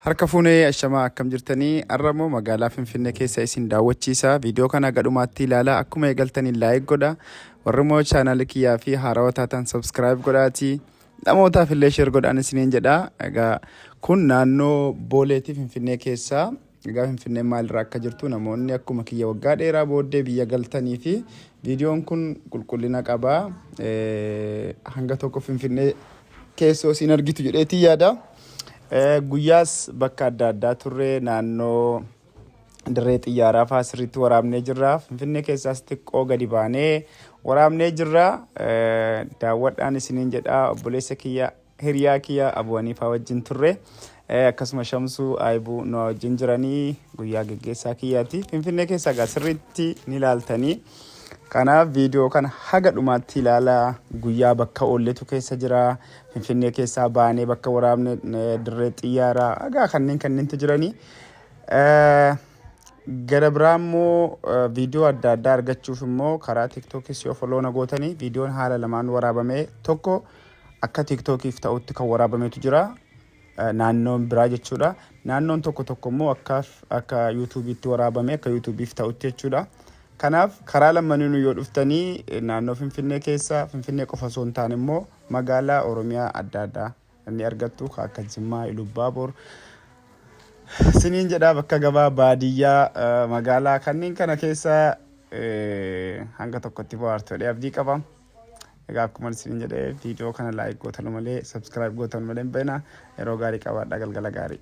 Harka fuunee ashamaa akkam jirtanii arramoo magaalaa Finfinnee keessa isin daawwachiisa. Viidiyoo kana gadhumaatti ilaalaa akkuma eegaltanii laayik godha. Warri chaanaalii kiyyaa fi haarawaa taatan subscribe godhaati. Namootaaf illee share godhaan isiniin jedha. Egaa kun naannoo Booleetii Finfinnee keessa. Egaa Finfinnee maalirraa akka jirtu namoonni akkuma kiyya waggaa dheeraa booddee biyya galtanii fi viidiyoon kun qulqullina qaba. Hanga tokko Finfinnee keessoo isin argitu jedheetii yaada. Guyyaas bakka adda addaa turre naannoo dirree xiyyaaraa fa'aa sirriitti waraabnee jirra. Finfinnee keessaas xiqqoo gadi baanee waraabnee jirra. Daawwadhaan isiniin jedha. Obboleessa kiyya hiriyaa kiyya abuwanii fa'aa wajjin turre. Akkasuma Shamsuu Aayibuu nu wajjin jiranii guyyaa geggeessaa kiyyaati. Finfinnee keessaa egaa sirriitti ni ilaaltanii. Kanaaf viidiyoo kana haga dhumaatti ilaalaa. Guyyaa bakka oolletu keessa jira. Finfinnee keessaa baanee bakka waraabne dirree xiyyaaraa egaa kanneentu jiranii. Gara biraa immoo viidiyoo adda addaa argachuuf immoo karaa TikTokis yoo follow na gootanii viidiyoon haala lamaan waraabame tokko akka TikTokiif ta'utti kan waraabametu jira. Naannoon biraa jechuudha. Naannoon tokko immoo akka YouTube'itti waraabame akka YouTube'iif ta'utti jechuudha. Kanaaf karaa lamaniin yoo dhuftanii naannoo Finfinnee keessa Finfinnee qofa osoo hin taane immoo magaalaa Oromiyaa adda addaa inni argattu akka Jimmaa, Ilubaaboor siniin jedhaa bakka gabaa baadiyyaa magaalaa kanneen kana keessa hanga tokkotti bohaartodhe abdii qaba. Egaa akkuma siniin jedhee viidiyoo kana laayik gootan malee subscribe gootan malee hin beekna. Yeroo gaarii qabaadhaa galgala gaarii.